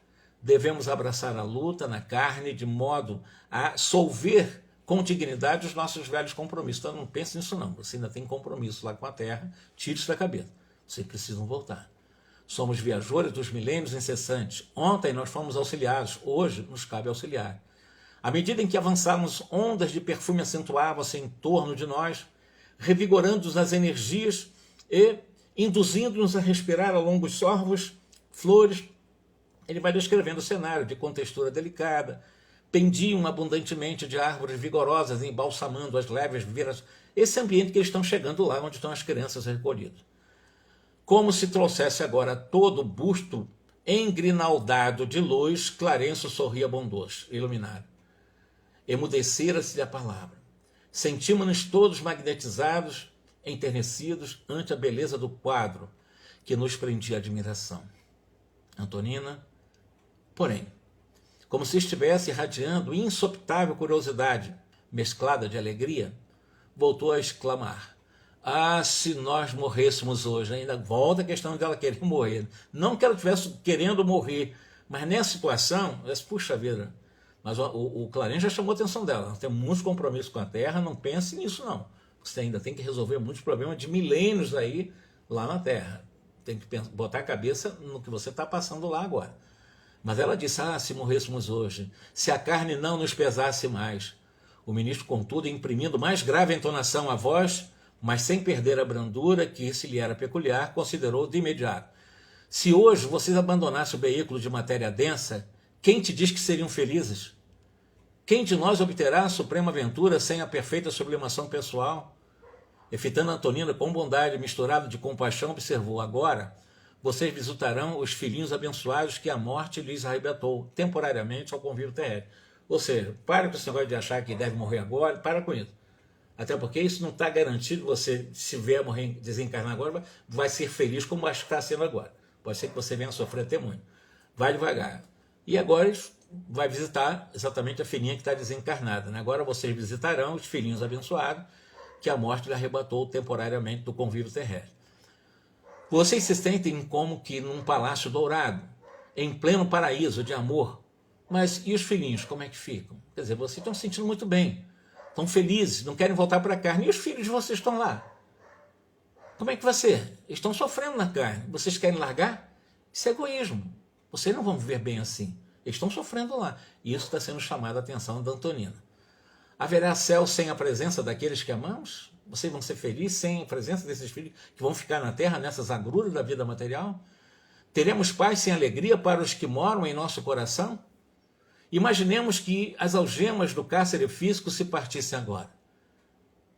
Devemos abraçar a luta na carne de modo a solver com dignidade os nossos velhos compromissos. Então não pense nisso não, você ainda tem compromisso lá com a terra, tire isso da cabeça. Vocês precisam voltar. Somos viajores dos milênios incessantes. Ontem nós fomos auxiliados, hoje nos cabe auxiliar. À medida em que avançamos, ondas de perfume acentuavam-se em torno de nós, revigorando-nos as energias e induzindo-nos a respirar a longos sorvos, flores. Ele vai descrevendo o cenário de contextura delicada, pendiam abundantemente de árvores vigorosas, embalsamando as leves vieiras. Esse ambiente que eles estão chegando lá, onde estão as crianças recolhidas. Como se trouxesse agora todo o busto engrinaldado de luz, Clarencio sorria bondoso, iluminado. Emudecera-se a palavra. Sentimos-nos todos magnetizados, enternecidos ante a beleza do quadro que nos prendia a admiração. Antonina, porém, como se estivesse irradiando insopitável curiosidade, mesclada de alegria, voltou a exclamar: ah, se nós morrêssemos hoje. Ainda volta a questão dela querer morrer. Não que ela estivesse querendo morrer, mas nessa situação, puxa vida, mas o Clarencio já chamou a atenção dela. Ela tem muitos compromissos com a Terra, não pense nisso não. Você ainda tem que resolver muitos problemas de milênios aí lá na Terra. Tem que botar a cabeça no que você está passando lá agora. Mas ela disse, ah, se morrêssemos hoje, se a carne não nos pesasse mais. O ministro, contudo, imprimindo mais grave entonação à voz, mas sem perder a brandura que se lhe era peculiar, considerou de imediato: se hoje vocês abandonassem o veículo de matéria densa, quem te diz que seriam felizes? Quem de nós obterá a suprema aventura sem a perfeita sublimação pessoal? E fitando Antonina com bondade misturada de compaixão, observou: agora vocês visitarão os filhinhos abençoados que a morte lhes arrebatou temporariamente ao convívio terrestre. Ou seja, para com esse negócio de achar que deve morrer agora, para com isso. Até porque isso não está garantido, você, se vier morrer, desencarnar agora, vai ser feliz como acho que está sendo agora. Pode ser que você venha sofrer até muito. Vai devagar. E agora vai visitar exatamente a filhinha que está desencarnada. Né? Agora vocês visitarão os filhinhos abençoados que a morte lhe arrebatou temporariamente do convívio terrestre. Vocês se sentem como que num palácio dourado, em pleno paraíso de amor. Mas e os filhinhos, como é que ficam? Quer dizer, vocês estão se sentindo muito bem. Estão felizes, não querem voltar para a carne. E os filhos de vocês estão lá? Como é que vai ser? Eles estão sofrendo na carne. Vocês querem largar? Isso é egoísmo. Vocês não vão viver bem assim. Eles estão sofrendo lá. E isso está sendo chamado a atenção da Antonina. Haverá céu sem a presença daqueles que amamos? Vocês vão ser felizes sem a presença desses filhos que vão ficar na terra, nessas agruras da vida material? Teremos paz sem alegria para os que moram em nosso coração? Imaginemos que as algemas do cárcere físico se partissem agora.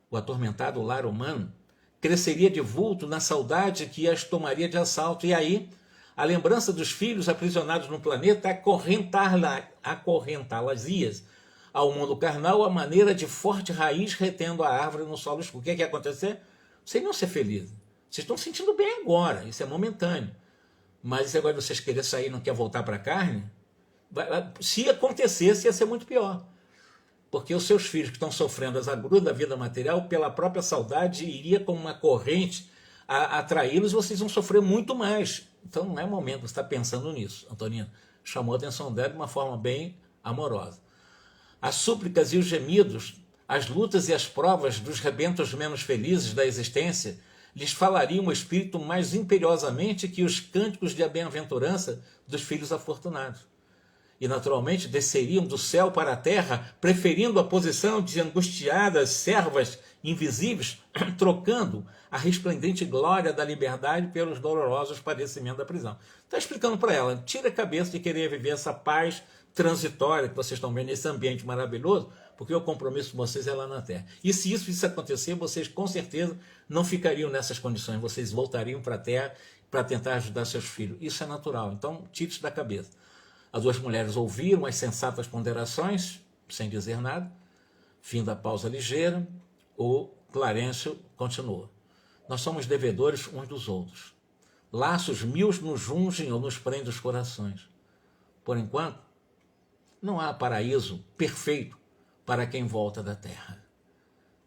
O atormentado lar humano cresceria de vulto na saudade que as tomaria de assalto, e aí a lembrança dos filhos aprisionados no planeta acorrentá-las-ias ao mundo carnal à maneira de forte raiz retendo a árvore no solo escuro. O que é que ia acontecer? Vocês não iam ser felizes. Vocês estão se sentindo bem agora, isso é momentâneo. Mas esse negócio de vocês quererem sair e não quer voltar para a carne, se acontecesse, ia ser muito pior. Porque os seus filhos que estão sofrendo as agruras da vida material, pela própria saudade, iria como uma corrente a atraí-los, e vocês vão sofrer muito mais. Então não é momento de estar pensando nisso. Antonina chamou a atenção dela de uma forma bem amorosa. As súplicas e os gemidos, as lutas e as provas dos rebentos menos felizes da existência lhes falariam o espírito mais imperiosamente que os cânticos de bem-aventurança dos filhos afortunados. E naturalmente desceriam do céu para a terra, preferindo a posição de angustiadas servas invisíveis, trocando a resplendente glória da liberdade pelos dolorosos padecimentos da prisão. Está explicando para ela, tira a cabeça de querer viver essa paz transitória que vocês estão vendo nesse ambiente maravilhoso, porque o compromisso de vocês é lá na terra. E se isso acontecer, vocês com certeza não ficariam nessas condições, vocês voltariam para a terra para tentar ajudar seus filhos. Isso é natural, então tire isso da cabeça. As duas mulheres ouviram as sensatas ponderações, sem dizer nada. Fim da pausa ligeira, o Clarencio continuou: nós somos devedores uns dos outros. Laços mil nos jungem ou nos prendem os corações. Por enquanto, não há paraíso perfeito para quem volta da terra.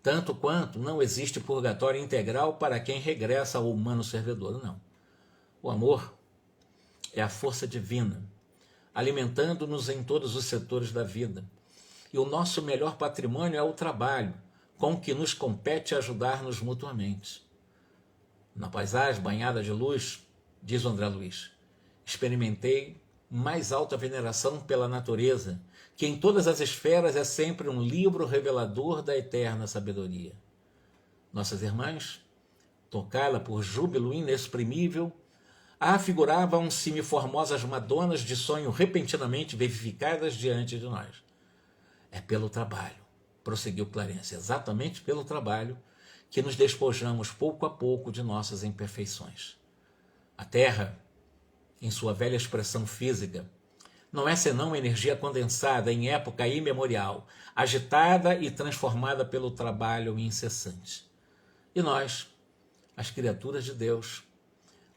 Tanto quanto não existe purgatório integral para quem regressa ao humano servidor, não. O amor é a força divina, alimentando-nos em todos os setores da vida. E o nosso melhor patrimônio é o trabalho, com que nos compete ajudar-nos mutuamente. Na paisagem banhada de luz, diz o André Luiz, experimentei mais alta veneração pela natureza, que em todas as esferas é sempre um livro revelador da eterna sabedoria. Nossas irmãs, tocá-la por júbilo inexprimível, afiguravam-se-me formosas madonas de sonho repentinamente vivificadas diante de nós. É pelo trabalho, prosseguiu Clarence, exatamente pelo trabalho que nos despojamos pouco a pouco de nossas imperfeições. A Terra, em sua velha expressão física, não é senão energia condensada em época imemorial, agitada e transformada pelo trabalho incessante. E nós, as criaturas de Deus,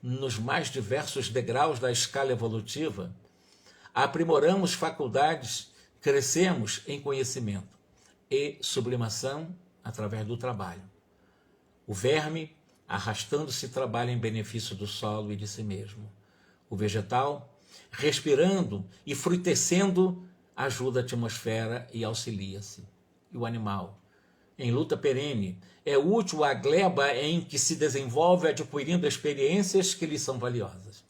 nos mais diversos degraus da escala evolutiva, aprimoramos faculdades, crescemos em conhecimento e sublimação através do trabalho. O verme, arrastando-se, trabalha em benefício do solo e de si mesmo. O vegetal, respirando e fruitecendo, ajuda a atmosfera e auxilia-se. E o animal, em luta perene, é útil à gleba em que se desenvolve, adquirindo experiências que lhe são valiosas.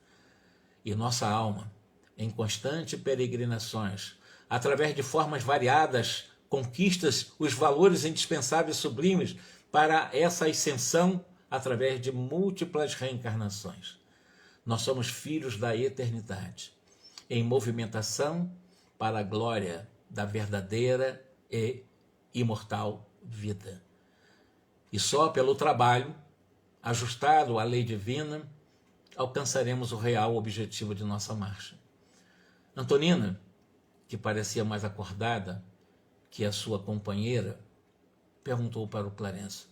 E nossa alma, em constante peregrinações, através de formas variadas, conquistas os valores indispensáveis e sublimes para essa ascensão através de múltiplas reencarnações. Nós somos filhos da eternidade, em movimentação para a glória da verdadeira e imortal vida. E só pelo trabalho, ajustado à lei divina, alcançaremos o real objetivo de nossa marcha. Antonina, que parecia mais acordada que a sua companheira, perguntou para o Clarence: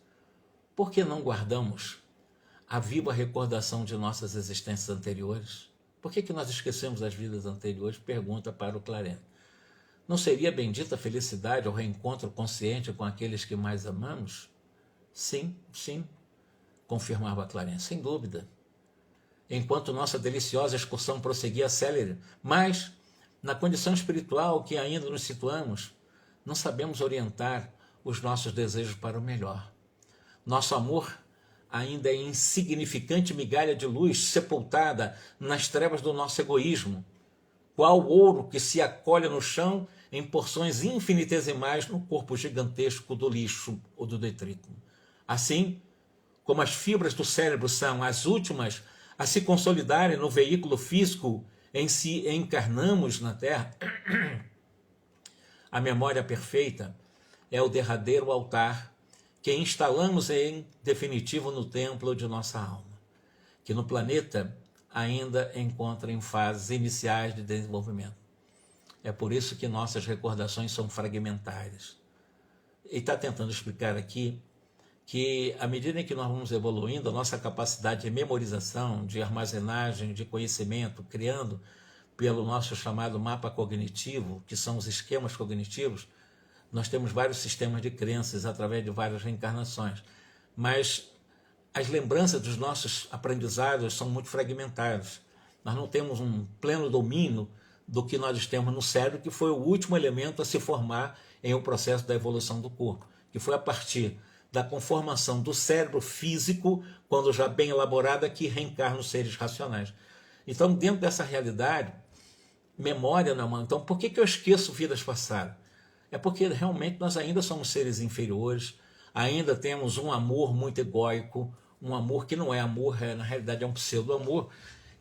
por que não guardamos a viva recordação de nossas existências anteriores? Por que nós esquecemos as vidas anteriores? Pergunta para o Clarence. Não seria bendita a felicidade ao reencontro consciente com aqueles que mais amamos? Sim, sim, confirmava Clarence, sem dúvida. Enquanto nossa deliciosa excursão prosseguia célere, mas, na condição espiritual que ainda nos situamos, não sabemos orientar os nossos desejos para o melhor. Nosso amor ainda é insignificante migalha de luz sepultada nas trevas do nosso egoísmo, qual ouro que se acolhe no chão em porções infinitesimais no corpo gigantesco do lixo ou do detrito. Assim, como as fibras do cérebro são as últimas a se consolidarem no veículo físico em si encarnamos na Terra, a memória perfeita é o derradeiro altar que instalamos em definitivo no templo de nossa alma, que no planeta ainda encontra em fases iniciais de desenvolvimento. É por isso que nossas recordações são fragmentárias. Ele está tentando explicar aqui que, à medida em que nós vamos evoluindo, a nossa capacidade de memorização, de armazenagem, de conhecimento, criando pelo nosso chamado mapa cognitivo, que são os esquemas cognitivos, nós temos vários sistemas de crenças através de várias reencarnações. Mas as lembranças dos nossos aprendizados são muito fragmentadas. Nós não temos um pleno domínio do que nós temos no cérebro, que foi o último elemento a se formar em um processo da evolução do corpo, que foi a partir da conformação do cérebro físico, quando já bem elaborado, que reencarna os seres racionais. Então, dentro dessa realidade, memória não é. Então, por que eu esqueço vidas passadas? É porque realmente nós ainda somos seres inferiores, ainda temos um amor muito egóico, um amor que não é amor, na realidade é um pseudo-amor,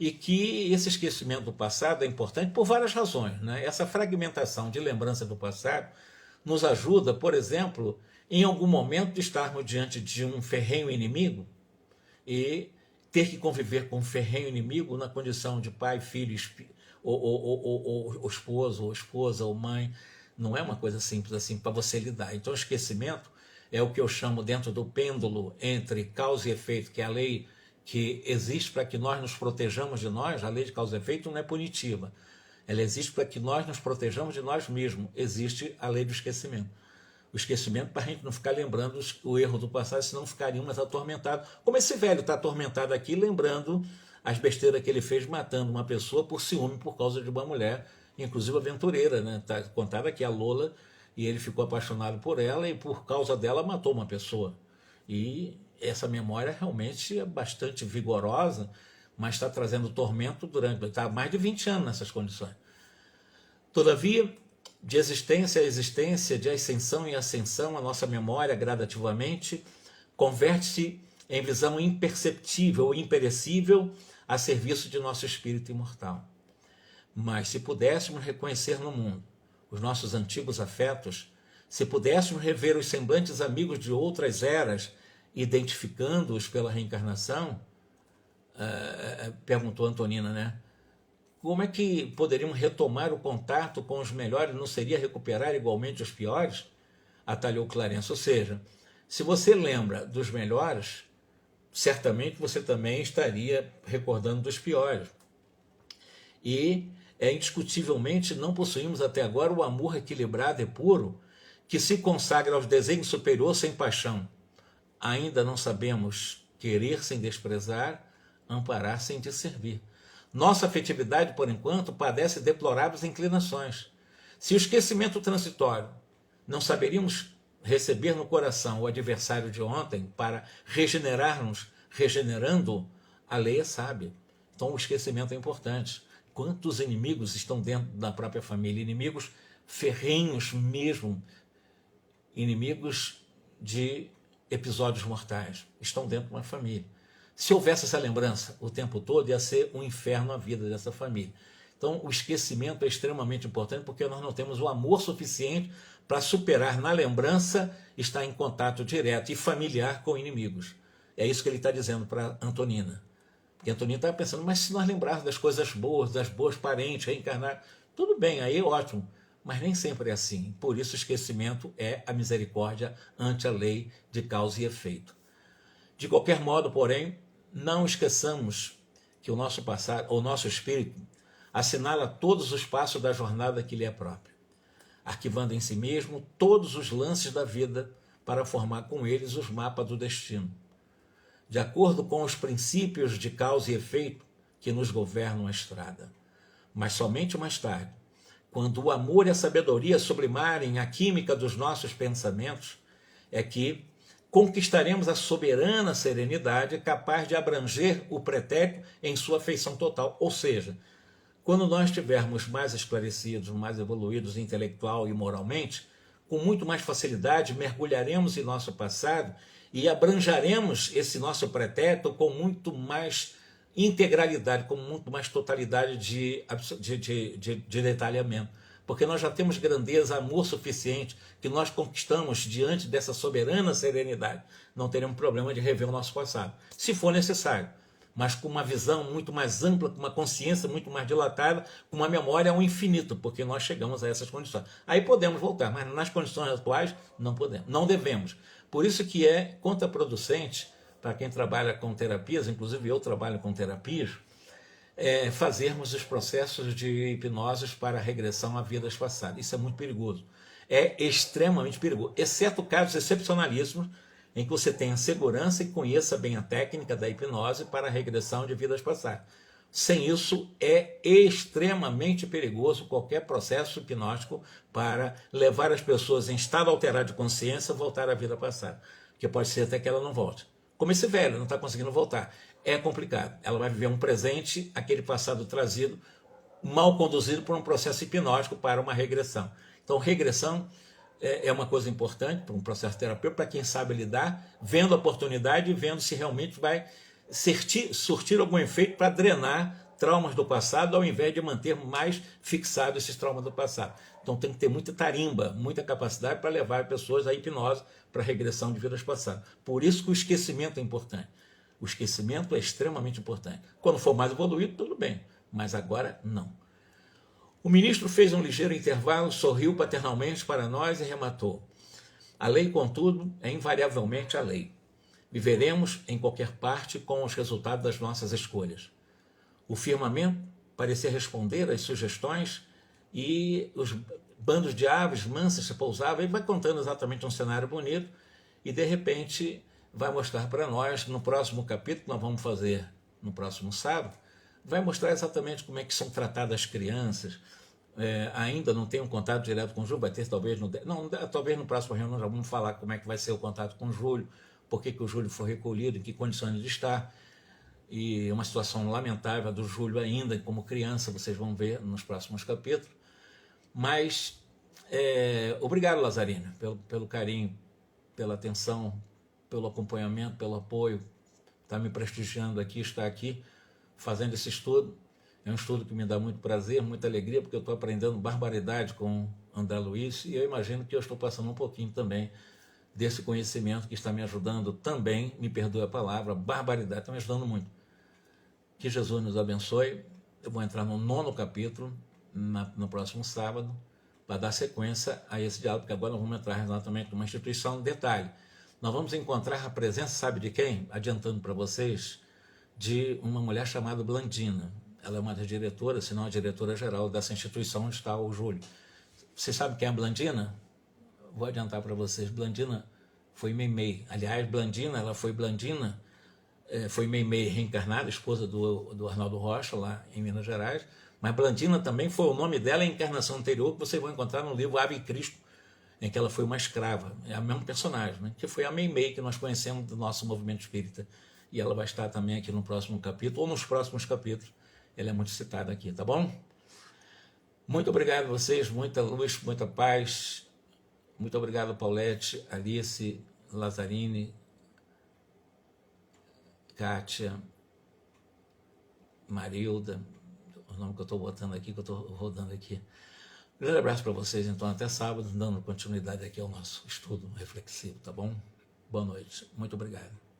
e que esse esquecimento do passado é importante por várias razões, né? Essa fragmentação de lembrança do passado nos ajuda, por exemplo, em algum momento de estarmos diante de um ferrenho inimigo e ter que conviver com um ferrenho inimigo na condição de pai, filho, ou esposo, ou esposa, ou mãe. Não é uma coisa simples assim para você lidar. Então, o esquecimento é o que eu chamo dentro do pêndulo entre causa e efeito, que é a lei que existe para que nós nos protejamos de nós. A lei de causa e efeito não é punitiva. Ela existe para que nós nos protejamos de nós mesmos. Existe a lei do esquecimento. O esquecimento para a gente não ficar lembrando o erro do passado, senão ficaríamos atormentados. Como esse velho está atormentado aqui, lembrando as besteiras que ele fez matando uma pessoa por ciúme por causa de uma mulher, inclusive aventureira, né? Tá contado aqui a Lola, e ele ficou apaixonado por ela e por causa dela matou uma pessoa. E essa memória realmente é bastante vigorosa, mas está trazendo tormento está há mais de 20 anos nessas condições. Todavia, de existência a existência, de ascensão em ascensão, a nossa memória gradativamente converte-se em visão imperceptível ou imperecível a serviço de nosso espírito imortal. Mas se pudéssemos reconhecer no mundo os nossos antigos afetos, se pudéssemos rever os semblantes amigos de outras eras, identificando-os pela reencarnação, perguntou Antonina, né? Como é que poderíamos retomar o contato com os melhores? Não seria recuperar igualmente os piores? Atalhou Clarence. Ou seja, se você lembra dos melhores, certamente você também estaria recordando dos piores. E indiscutivelmente não possuímos até agora o amor equilibrado e puro que se consagra aos desejos superiores sem paixão. Ainda não sabemos querer sem desprezar, amparar sem disservir. Nossa afetividade, por enquanto, padece deploráveis inclinações. Se o esquecimento transitório não saberíamos receber no coração o adversário de ontem para regenerar-nos, regenerando, a lei é sábia. Então o esquecimento é importante. Quantos inimigos estão dentro da própria família? Inimigos ferrenhos mesmo, inimigos de episódios mortais, estão dentro de uma família. Se houvesse essa lembrança o tempo todo, ia ser um inferno a vida dessa família. Então o esquecimento é extremamente importante porque nós não temos o amor suficiente para superar na lembrança estar em contato direto e familiar com inimigos. É isso que ele está dizendo para Antonina. Porque Antonina estava pensando, mas se nós lembrarmos das coisas boas, das boas parentes, reencarnar, tudo bem, aí é ótimo. Mas nem sempre é assim. Por isso o esquecimento é a misericórdia ante a lei de causa e efeito. De qualquer modo, porém, não esqueçamos que o nosso passado, o nosso espírito, assinala todos os passos da jornada que lhe é própria, arquivando em si mesmo todos os lances da vida para formar com eles os mapas do destino, de acordo com os princípios de causa e efeito que nos governam a estrada. Mas somente mais tarde, quando o amor e a sabedoria sublimarem a química dos nossos pensamentos, é que conquistaremos a soberana serenidade capaz de abranger o pretérito em sua feição total. Ou seja, quando nós estivermos mais esclarecidos, mais evoluídos intelectual e moralmente, com muito mais facilidade mergulharemos em nosso passado e abranjaremos esse nosso pretérito com muito mais integralidade, com muito mais totalidade de detalhamento. Porque nós já temos grandeza, amor suficiente, que nós conquistamos diante dessa soberana serenidade. Não teremos problema de rever o nosso passado, se for necessário, mas com uma visão muito mais ampla, com uma consciência muito mais dilatada, com uma memória ao infinito, porque nós chegamos a essas condições. Aí podemos voltar, mas nas condições atuais não podemos, não devemos. Por isso que é contraproducente para quem trabalha com terapias, inclusive eu trabalho com terapias, fazermos os processos de hipnose para regressão a vidas passadas. Isso é muito perigoso. É extremamente perigoso, exceto casos excepcionalíssimos em que você tenha segurança e conheça bem a técnica da hipnose para a regressão de vidas passadas. Sem isso, é extremamente perigoso qualquer processo hipnótico para levar as pessoas em estado alterado de consciência a voltar à vida passada, porque pode ser até que ela não volte. Como esse velho não está conseguindo voltar. É complicado. Ela vai viver um presente, aquele passado trazido, mal conduzido por um processo hipnótico para uma regressão. Então, regressão é uma coisa importante para um processo terapêutico, para quem sabe lidar, vendo a oportunidade e vendo se realmente vai surtir algum efeito para drenar traumas do passado, ao invés de manter mais fixados esses traumas do passado. Então tem que ter muita tarimba, muita capacidade para levar pessoas à hipnose para a regressão de vidas passadas. Por isso que o esquecimento é importante. O esquecimento é extremamente importante. Quando for mais evoluído, tudo bem, mas agora não. O ministro fez um ligeiro intervalo, sorriu paternalmente para nós e rematou. A lei, contudo, é invariavelmente a lei. Viveremos em qualquer parte com os resultados das nossas escolhas. O firmamento parecia responder às sugestões e os bandos de aves mansas que pousavam, ele vai contando exatamente um cenário bonito e de repente vai mostrar para nós, no próximo capítulo que nós vamos fazer no próximo sábado, vai mostrar exatamente como é que são tratadas as crianças. Ainda não tem um contato direto com o Júlio, vai ter talvez talvez no próximo reunião já vamos falar como é que vai ser o contato com o Júlio, por que o Júlio foi recolhido, em que condições ele está, e uma situação lamentável do Júlio ainda como criança, vocês vão ver nos próximos capítulos. Mas obrigado, Lazarino, pelo carinho, pela atenção, pelo acompanhamento, pelo apoio, está me prestigiando aqui, está aqui fazendo esse estudo. É um estudo que me dá muito prazer, muita alegria, porque eu estou aprendendo barbaridade com André Luiz e eu imagino que eu estou passando um pouquinho também desse conhecimento que está me ajudando também, me perdoe a palavra, barbaridade, está me ajudando muito. Que Jesus nos abençoe. Eu vou entrar no 9º capítulo no próximo sábado para dar sequência a esse diálogo, porque agora nós vamos entrar exatamente numa instituição. Detalhe, nós vamos encontrar a presença, sabe de quem? Adiantando para vocês, de uma mulher chamada Blandina. Ela é uma das diretoras, se não a diretora-geral dessa instituição onde está o Júlio. Vocês sabem quem é a Blandina? Vou adiantar para vocês. Blandina foi Meimei. Aliás, Blandina, ela foi Blandina, foi Meimei reencarnada, esposa do Arnaldo Rocha, lá em Minas Gerais. Mas Blandina também foi o nome dela em encarnação anterior, que vocês vão encontrar no livro Ave Cristo, em que ela foi uma escrava. É o mesmo personagem, né? Que foi a Meimei, que nós conhecemos do nosso movimento espírita. E ela vai estar também aqui no próximo capítulo, ou nos próximos capítulos. Ela é muito citada aqui, tá bom? Muito obrigado a vocês, muita luz, muita paz. Muito obrigado, Paulette, Alice, Lazzarini, Kátia, Marilda, o nome que eu estou botando aqui, que eu estou rodando aqui. Um grande abraço para vocês, então, até sábado, dando continuidade aqui ao nosso estudo reflexivo, tá bom? Boa noite, muito obrigado.